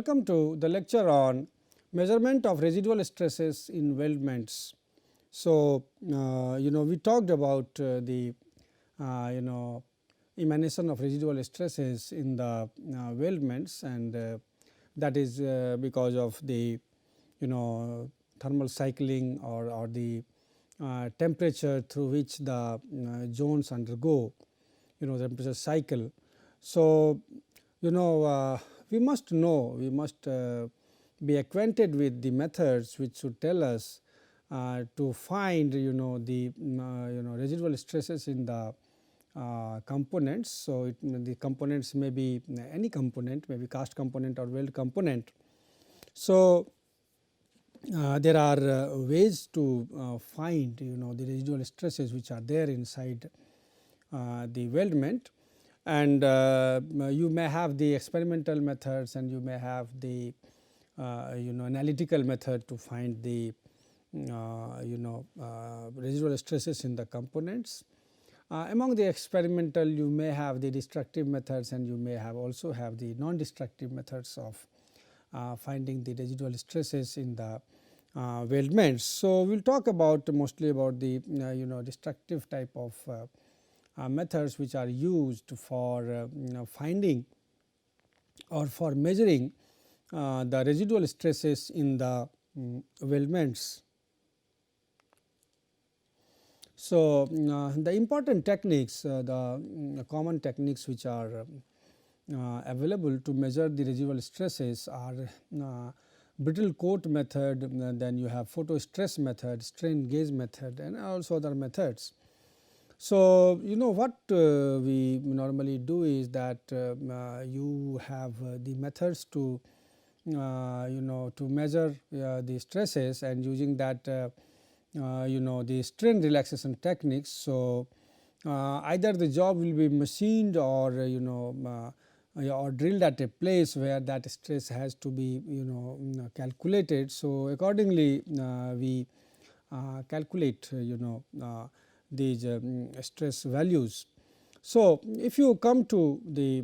welcome to the lecture on measurement of residual stresses in weldments. So, we talked about the emanation of residual stresses in the weldments, and that is because of the thermal cycling or the temperature through which the zones undergo temperature cycle. So, we must know, we must be acquainted with the methods which should tell us to find the residual stresses in the components. So, the components may be any component, maybe cast component or weld component. So, there are ways to find the residual stresses which are there inside the weldment, and you may have the experimental methods and you may have the analytical method to find the residual stresses in the components. Among the experimental, you may have the destructive methods and you may have also have the non-destructive methods of finding the residual stresses in the weldments. So, we will talk about mostly about the destructive type of methods which are used for finding or for measuring the residual stresses in the weldments. So, the important techniques, the common techniques which are available to measure the residual stresses are brittle coat method, then you have PhotoStress method, strain gauge method, and also other methods. So, what we normally do is that you have the methods to to measure the stresses, and using that the strain relaxation techniques. So, either the job will be machined or or drilled at a place where that stress has to be calculated. So, accordingly we calculate these stress values. So, if you come to the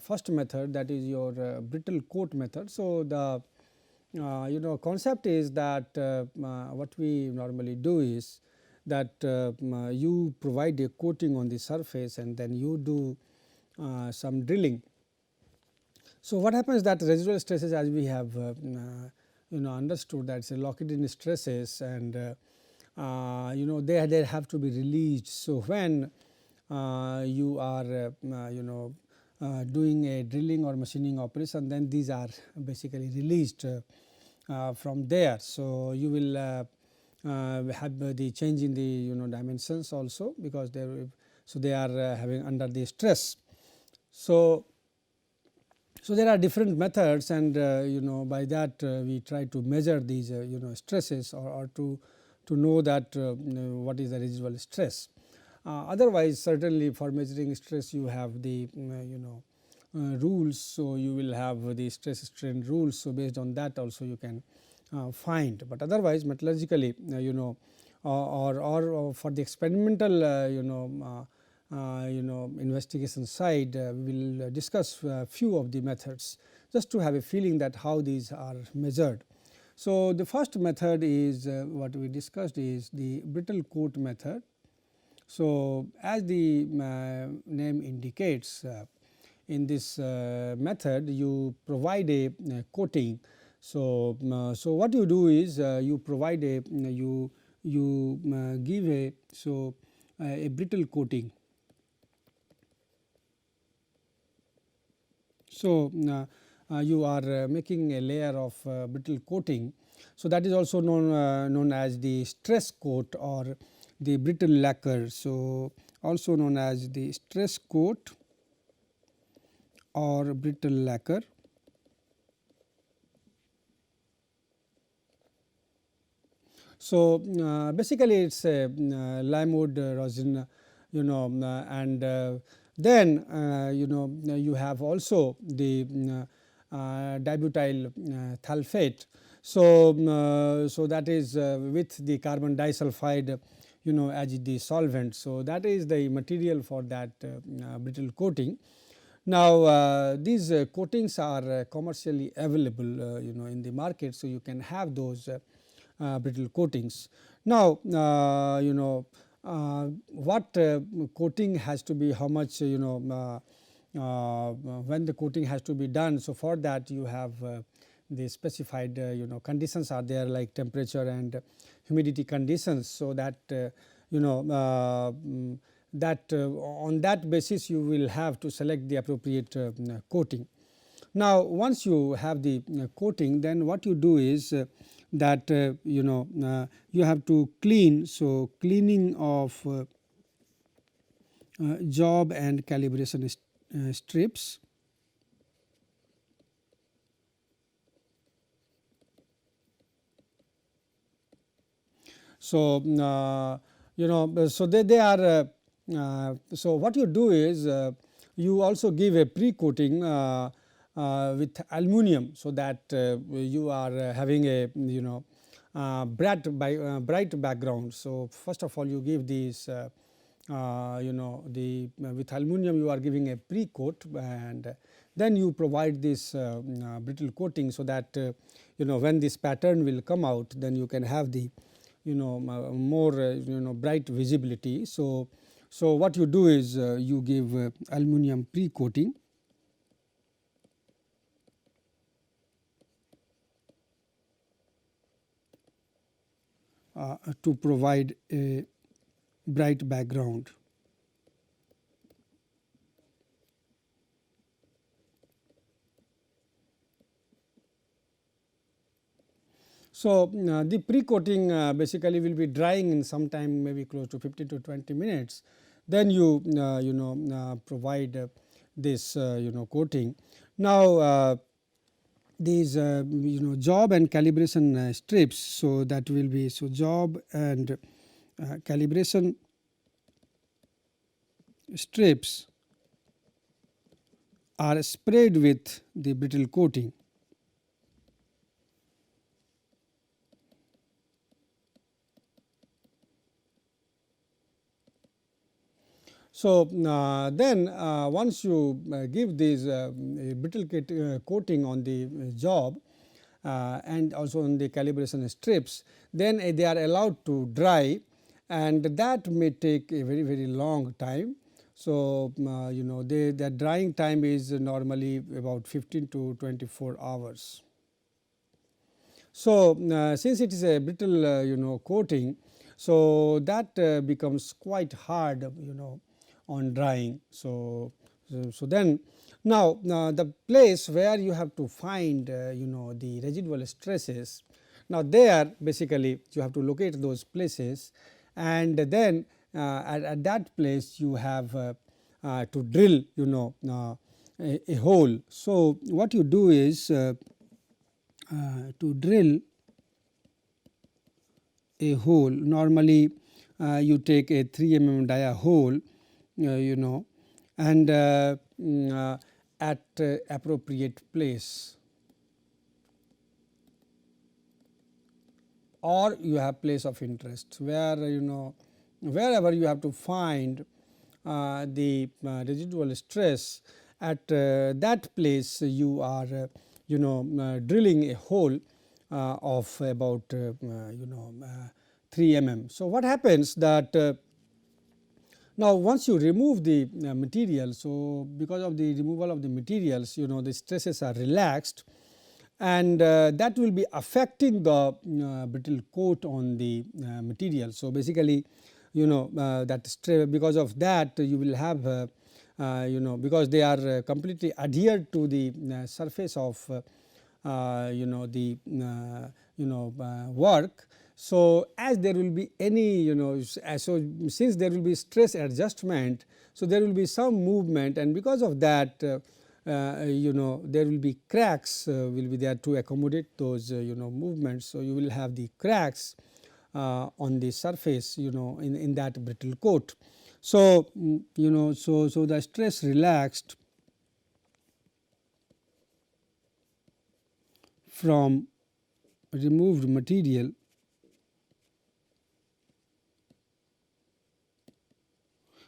first method, that is your brittle coat method. So, the concept is that what we normally do is that you provide a coating on the surface and then you do some drilling. So, what happens that residual stresses, as we have understood, that is a locked-in stresses, and they have to be released. So, when you are doing a drilling or machining operation, then these are basically released from there. So, you will have the change in the dimensions also, because they are having under the stress. So, there are different methods, and by that we try to measure these stresses, or to know that what is the residual stress. Otherwise, certainly for measuring stress you have the rules. So, you will have the stress strain rules. So, based on that also you can find, but otherwise metallurgically or for the experimental investigation side, we will discuss few of the methods just to have a feeling that how these are measured. So, the first method is what we discussed is the brittle coat method. So, as the name indicates, in this method you provide a coating. So, what you do is you provide a you give a brittle coating. So, you are making a layer of brittle coating. So, that is also known as the stress coat or the brittle lacquer. So, also known as the stress coat or brittle lacquer. So, basically it is a lime wood rosin, and then you have also the dibutyl sulfate. So, so that is with the carbon disulfide as the solvent. So, that is the material for that brittle coating. Now, these coatings are commercially available in the market. So, you can have those brittle coatings. Now, what coating has to be, how much when the coating has to be done. So, for that you have the specified conditions are there, like temperature and humidity conditions. So, that on that basis you will have to select the appropriate coating. Now, once you have the coating, then what you do is that you have to clean. So, cleaning of job and calibration strips. So, so they are so what you do is you also give a pre-coating with aluminum, so that you are having a bright background. So, first of all you give these the with aluminum you are giving a pre-coat, and then you provide this brittle coating, so that when this pattern will come out, then you can have the more bright visibility. So, what you do is you give aluminum pre-coating to provide a bright background. So, the pre-coating basically will be drying in some time, maybe close to 15 to 20 minutes. Then you provide this coating. Now, these job and calibration strips. So, that will be, so job and calibration strips are sprayed with the brittle coating. So, then once you give this brittle coating on the job and also on the calibration strips, then they are allowed to dry, and that may take a very long time. So, the drying time is normally about 15 to 24 hours. So, since it is a brittle coating, so that becomes quite hard on drying. So, then now the place where you have to find the residual stresses. Now, there basically you have to locate those places, and then at that place you have to drill a hole. So, what you do is to drill a hole. Normally you take a 3 mm dia hole and at appropriate place, or you have place of interest where wherever you have to find the residual stress. At that place you are drilling a hole of about 3 mm. So, what happens that now once you remove the material, so because of the removal of the materials, the stresses are relaxed, and that will be affecting the brittle coat on the material. So, basically that because of that you will have because they are completely adhered to the surface of the work. So, as there will be any so since there will be stress adjustment, so there will be some movement, and because of that there will be cracks will be there to accommodate those movements. So, you will have the cracks on the surface in that brittle coat. So, so the stress relaxed from removed material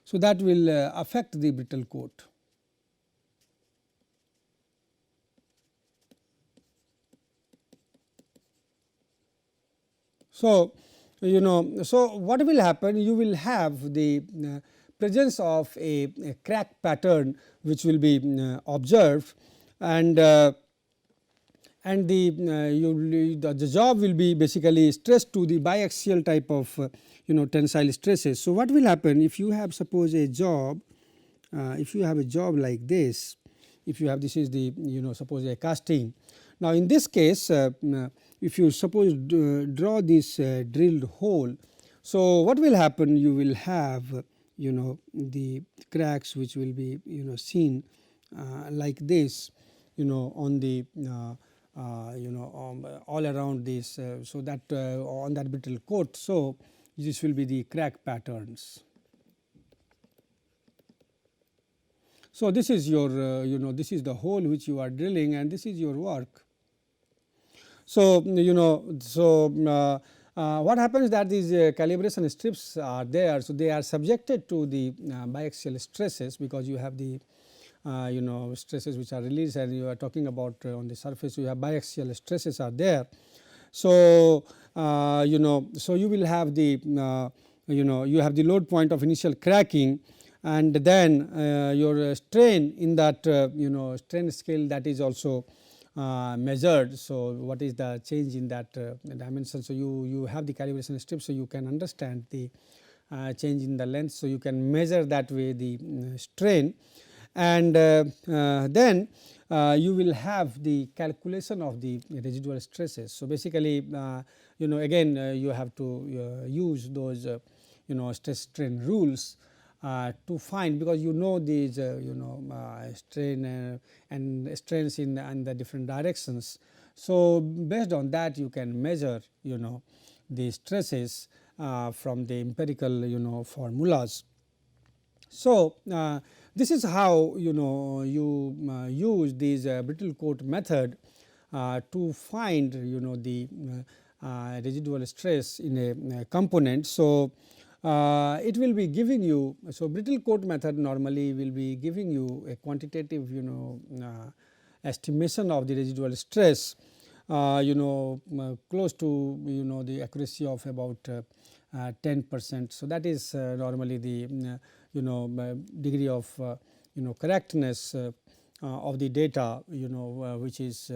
so that will affect the brittle coat. So, so what will happen, you will have the presence of a crack pattern which will be observed, and the job will be basically stressed to the biaxial type of tensile stresses. So, what will happen if you have suppose a job, if you have a job like this, if you have, this is the suppose a casting. Now, in this case if you suppose draw this drilled hole, so what will happen, you will have the cracks which will be seen like this on the all around this, so that on that brittle coat. So, this will be the crack patterns. So, this is your this is the hole which you are drilling, and this is your work. So, what happens that these calibration strips are there. So, they are subjected to the biaxial stresses, because you have the stresses which are released, and you are talking about on the surface you have biaxial stresses are there. So, so you will have the you have the load point of initial cracking, and then your strain in that strain scale, that is also measured. So, what is the change in that dimension. So, you have the calibration strip, so you can understand the change in the length. So, you can measure that way the strain, and then you will have the calculation of the residual stresses. So, basically again you have to use those stress strain rules to find, because these strain and strains in the different directions. So, based on that you can measure the stresses from the empirical formulas. So, this is how you use this brittle coat method to find the residual stress in a component. So, it will be giving you, so brittle coat method normally will be giving you a quantitative estimation of the residual stress close to the accuracy of about 10%. So, that is normally the degree of correctness of the data which is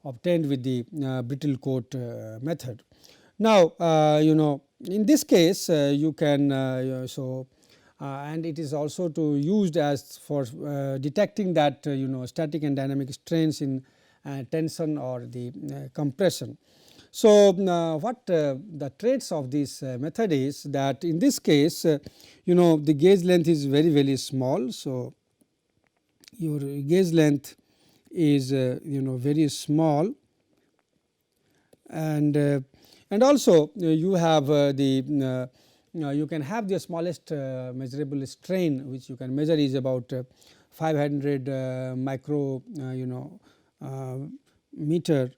obtained with the brittle coat method. Now, in this case you can and it is also to used as for detecting that static and dynamic strains in tension or the compression. So, what the traits of this method is that in this case the gauge length is very small. So, your gauge length is very small, and also you have the you can have the smallest measurable strain which you can measure is about 500 micro meter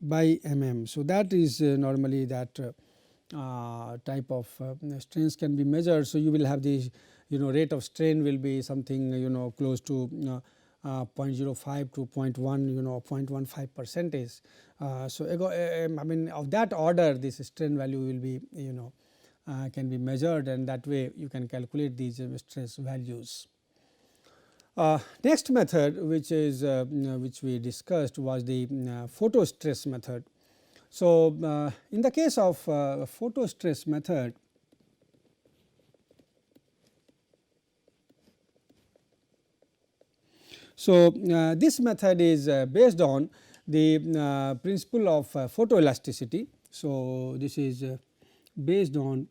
by mm. So, that is normally that type of strains can be measured. So, you will have the rate of strain will be something close to 0.05 to 0.15 percentage. So, I mean of that order, this strain value will be can be measured, and that way you can calculate these stress values. Next method which is which we discussed was the PhotoStress method. So, in the case of PhotoStress method, so this method is based on the principle of photoelasticity. So, this is based on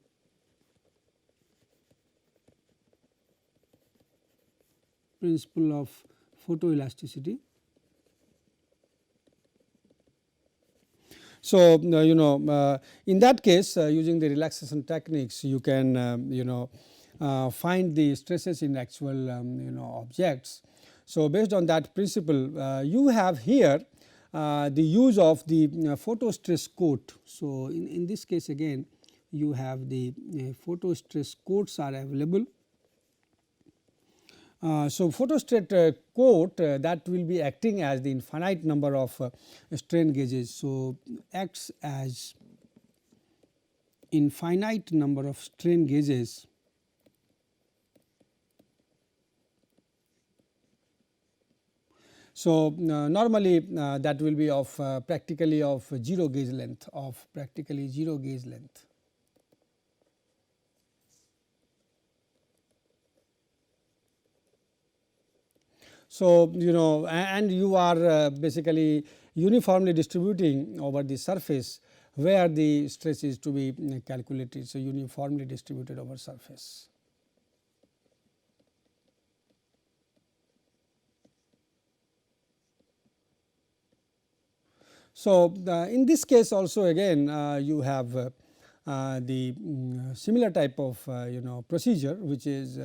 principle of photoelasticity. So, in that case using the relaxation techniques you can find the stresses in actual objects. So, based on that principle you have here the use of the PhotoStress coat. So, in this case again you have the PhotoStress coats are available. So, PhotoStress coat that will be acting as the infinite number of strain gauges. So, acts as infinite number of strain gauges So, normally that will be of practically of 0 gauge length of practically 0 gauge length. So, and you are basically uniformly distributing over the surface where the stress is to be calculated. So, uniformly distributed over surface. So, in this case also again you have the similar type of procedure which is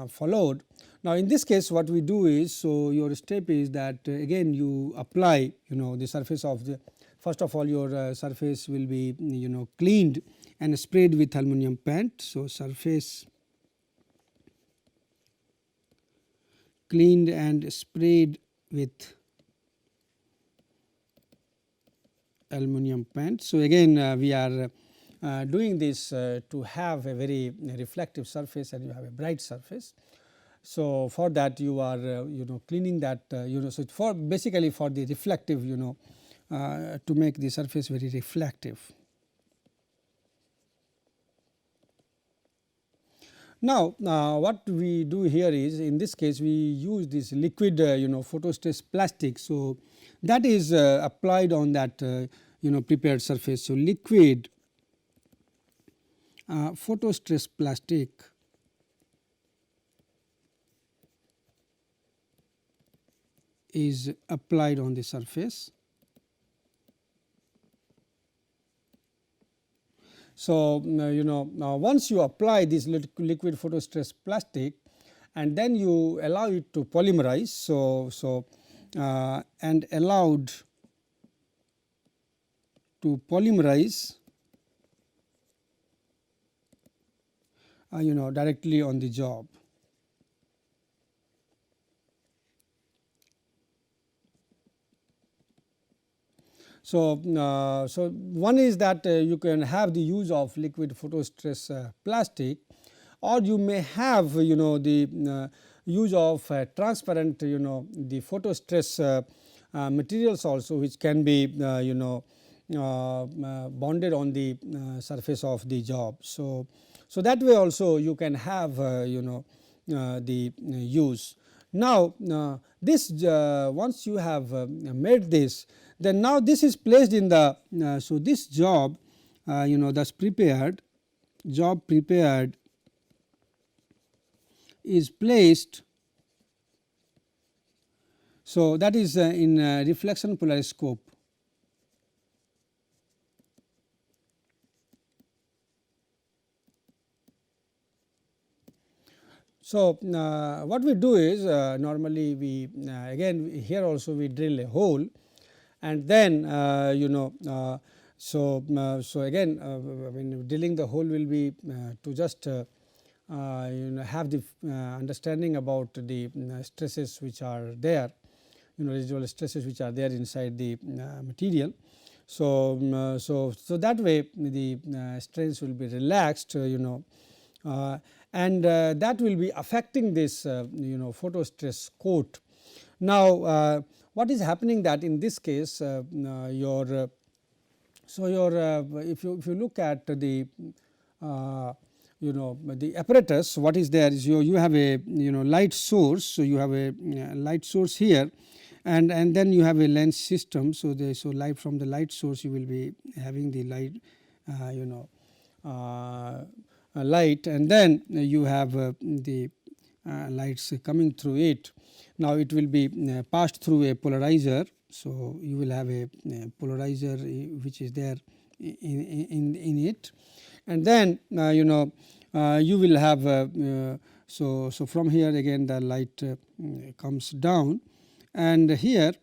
followed. Now, in this case what we do is, so your step is that again you apply the surface of the, first of all your surface will be cleaned and sprayed with aluminum paint. So, surface cleaned and sprayed with aluminum paint. So, again we are doing this to have a very reflective surface and you have a bright surface. So, for that you are cleaning that so for basically for the reflective to make the surface very reflective. Now, what we do here is, in this case we use this liquid PhotoStress plastic. So, that is applied on that prepared surface. So, liquid PhotoStress plastic is applied on the surface. So, once you apply this liquid PhotoStress plastic and then you allow it to polymerize. So, and allowed to polymerize directly on the job. So, so one is that you can have the use of liquid PhotoStress plastic, or you may have the use of transparent the PhotoStress materials also, which can be bonded on the surface of the job. So, so that way also you can have the use. Now, this once you have made this, then now this is placed in the so this job thus prepared, job prepared is placed. So, that is in reflection polariscope. So, what we do is normally we again here also we drill a hole, and then so again I mean drilling the hole will be to just have the understanding about the stresses which are there, residual stresses which are there inside the material. So, so that way the strains will be relaxed and that will be affecting this PhotoStress coat. Now, what is happening that in this case your so your if you look at the the apparatus, what is there is you have a light source. So, you have a light source here, and then you have a lens system. So, so light from the light source you will be having the light light, and then you have the lights coming through it. Now, it will be passed through a polarizer. So, you will have a polarizer which is there in it, and then you will have so from here again the light comes down, and here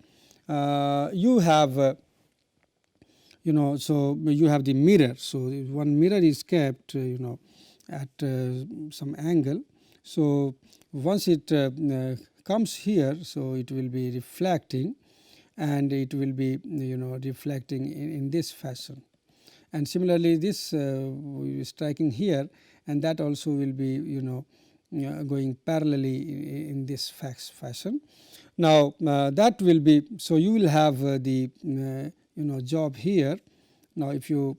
you have so you have the mirror. So, one mirror is kept at some angle. So, once it comes here, so it will be reflecting, and it will be reflecting in this fashion, and similarly this will be striking here, and that also will be going parallelly in this fashion. Now that will be, so you will have the job here. Now if you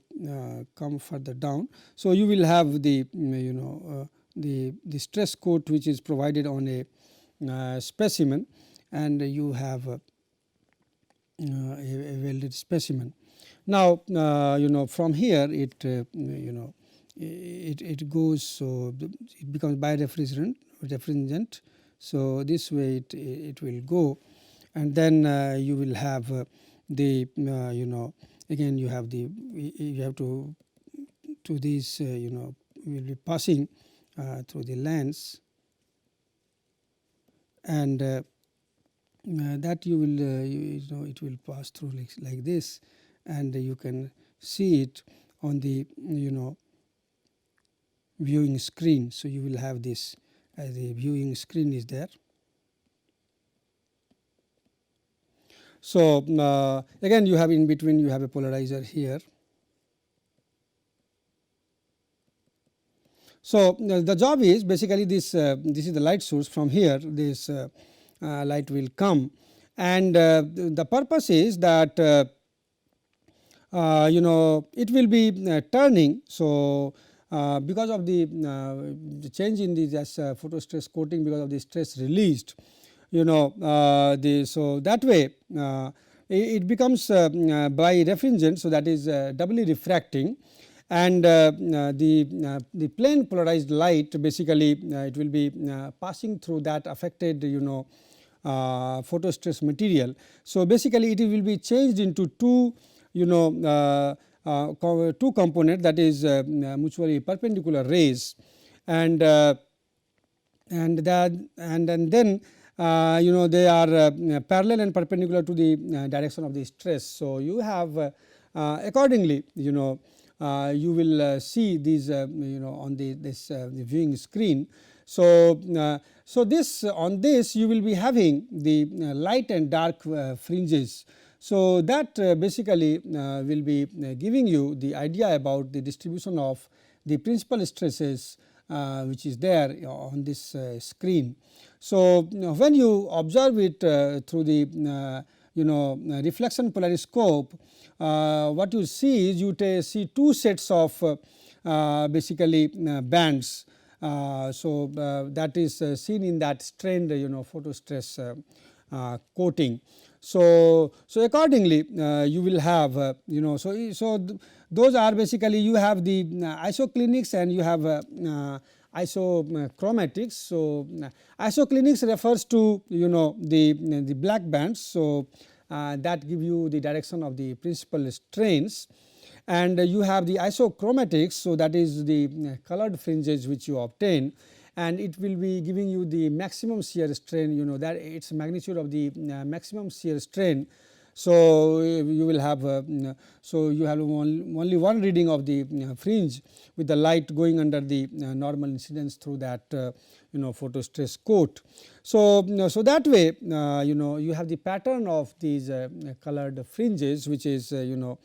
come further down, so you will have the the stress coat which is provided on a specimen, and you have a welded specimen. Now from here it it goes, so it becomes refringent. So this way it will go, and then you will have the again you have the, you have to these will be passing through the lens, and that you will it will pass through like this, and you can see it on the viewing screen. So you will have this as the viewing screen is there. So again you have in between, you have a polarizer here. So the job is basically this this is the light source. From here this light will come, and the purpose is that it will be turning. So because of the change in the photostress coating, because of the stress released, so that way it becomes by refringent, so that is doubly refracting, and the plane polarized light basically it will be passing through that affected photostress material. So basically it will be changed into two two components, that is mutually perpendicular rays, and then they are parallel and perpendicular to the direction of the stress. So you have accordingly you will see these on the viewing screen. So so this on this you will be having the light and dark fringes. So that basically will be giving you the idea about the distribution of the principal stresses which is there on this screen. So when you observe it through the reflection polariscope, what you see is you see two sets of basically bands. So that is seen in that strained photostress coating. So accordingly you will have those are basically, you have the isoclinics and you have isochromatics. So isoclinics refers to the black bands, so that give you the direction of the principal strains, and you have the isochromatics, so that is the colored fringes which you obtain, and it will be giving you the maximum shear strain, that its magnitude of the maximum shear strain. So you will have so you have only one reading of the fringe with the light going under the normal incidence through that photostress coat. So so that way you have the pattern of these colored fringes, which is the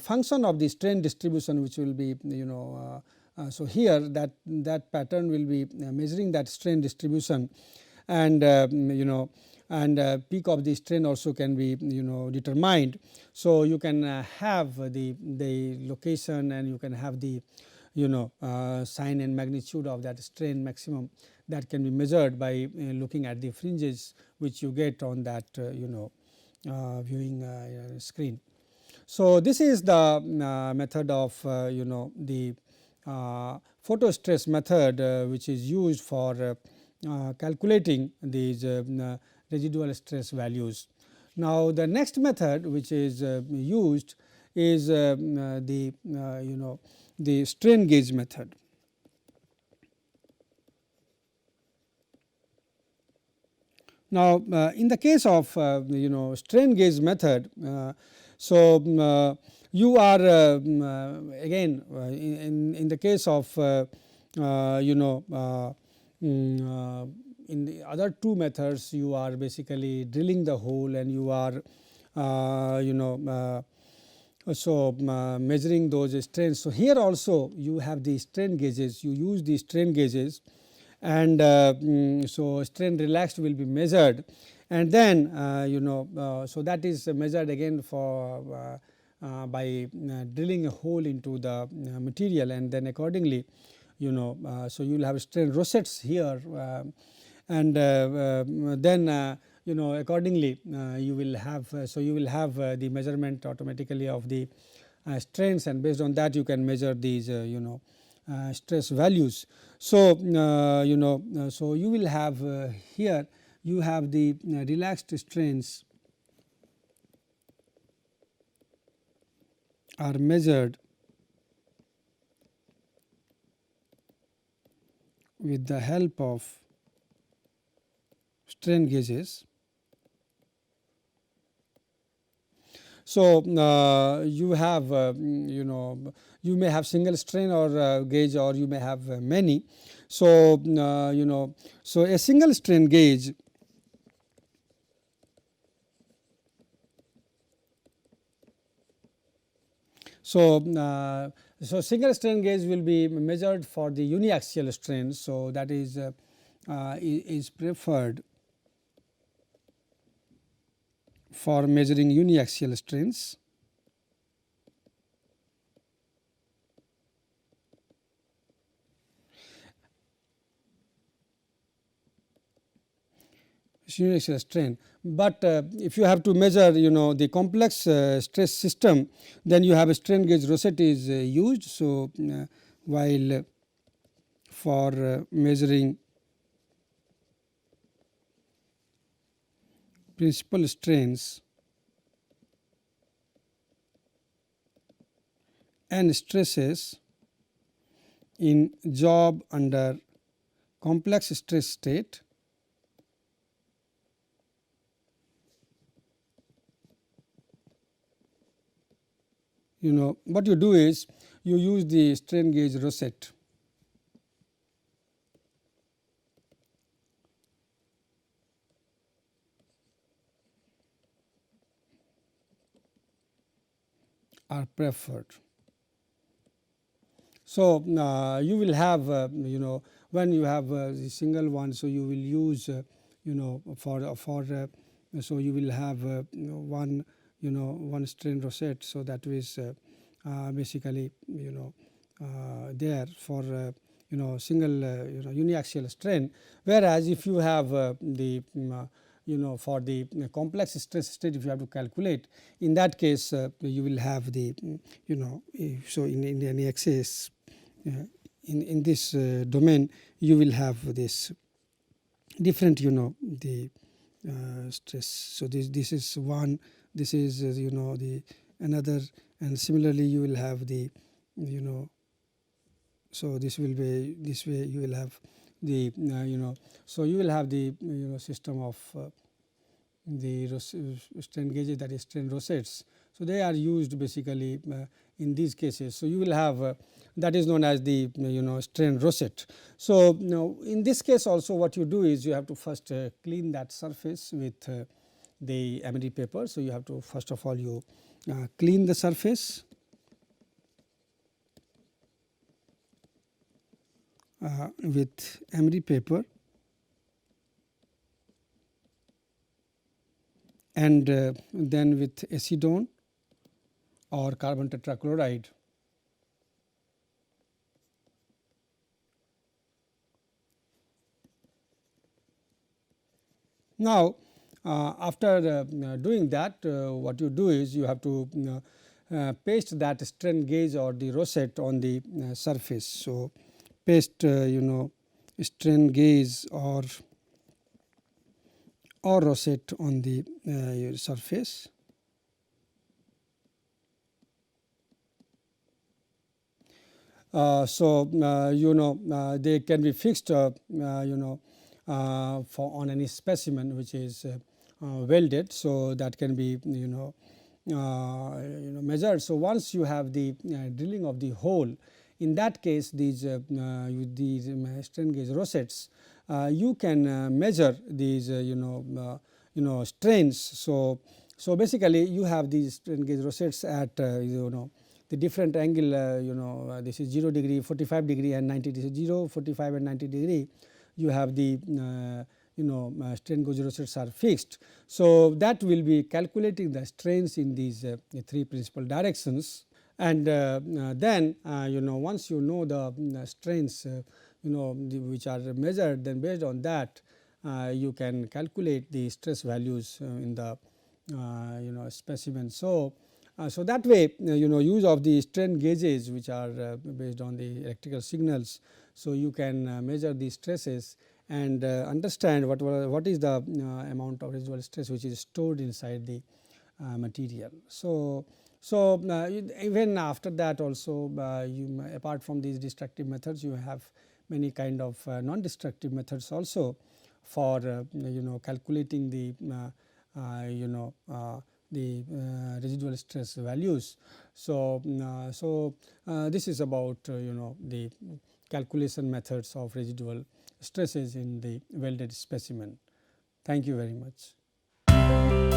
function of the strain distribution, which will be so here that pattern will be measuring that strain distribution, and and peak of the strain also can be determined. So you can have the location, and you can have the sign and magnitude of that strain maximum that can be measured by looking at the fringes which you get on that viewing screen. So this is the method of the photostress method which is used for calculating these residual stress values. Now the next method which is used is the strain gauge method. Now in the case of strain gauge method, so you are again in the case of in the other two methods, you are basically drilling the hole, and you are So, measuring those strains. So, here also you have the strain gauges, you use the strain gauges, and so strain relaxed will be measured, and then so that is measured again for by drilling a hole into the material, and then accordingly so you will have strain rosettes here, and then accordingly you will have so you will have the measurement automatically of the strains, and based on that you can measure these stress values. So, so you will have here you have the relaxed strains are measured with the help of strain gauges. So, you have you may have single strain or gauge, or you may have many. So, so a single strain gauge so, so single strain gauge will be measured for the uniaxial strain. So, that is preferred for measuring uniaxial strains. Uniaxial strain, but if you have to measure the complex stress system, then you have a strain gauge rosette is used. So, while for measuring principal strains and stresses in job under complex stress state, what you do is you use the strain gauge rosette. Are preferred. So, you will have when you have the single one, so you will use for so you will have one one strain rosette. So, that is basically there for single uniaxial strain, whereas if you have the for the complex stress state, if you have to calculate, in that case you will have the so in any axis in this domain you will have this different the stress. So, this is one, this is the another, and similarly you will have the so this will be this way you will have the so you will have the system of the strain gauges, that is strain rosettes. So, they are used basically in these cases. So, you will have that is known as the strain rosette. So, now in this case also what you do is you have to first clean that surface with the emery paper. So, you have to first of all you clean the surface with emery paper, and then with acetone or carbon tetrachloride. Now, after doing that, what you do is you have to paste that strain gauge or the rosette on the surface. So, paste strain gauge or rosette on the surface. So, they can be fixed for on any specimen which is welded. So, that can be measured. So, once you have the drilling of the hole, in that case these strain gauge rosettes you can measure these strains. So, So, basically you have these strain gauge rosettes at the different angle, this is 0 degree, 45 degree and 90 degree. 0, 45 and 90 degree, you have the strain gauge rosettes are fixed. So, that will be calculating the strains in these three principal directions, and then once you know the strains which are measured, then based on that you can calculate the stress values in the specimen. So, so that way use of the strain gauges which are based on the electrical signals. So, you can measure the stresses and understand what is the amount of residual stress which is stored inside the material. So, even after that also apart from these destructive methods, you have many kind of non-destructive methods also for calculating the residual stress values. So, this is about the calculation methods of residual stresses in the welded specimen. Thank you very much.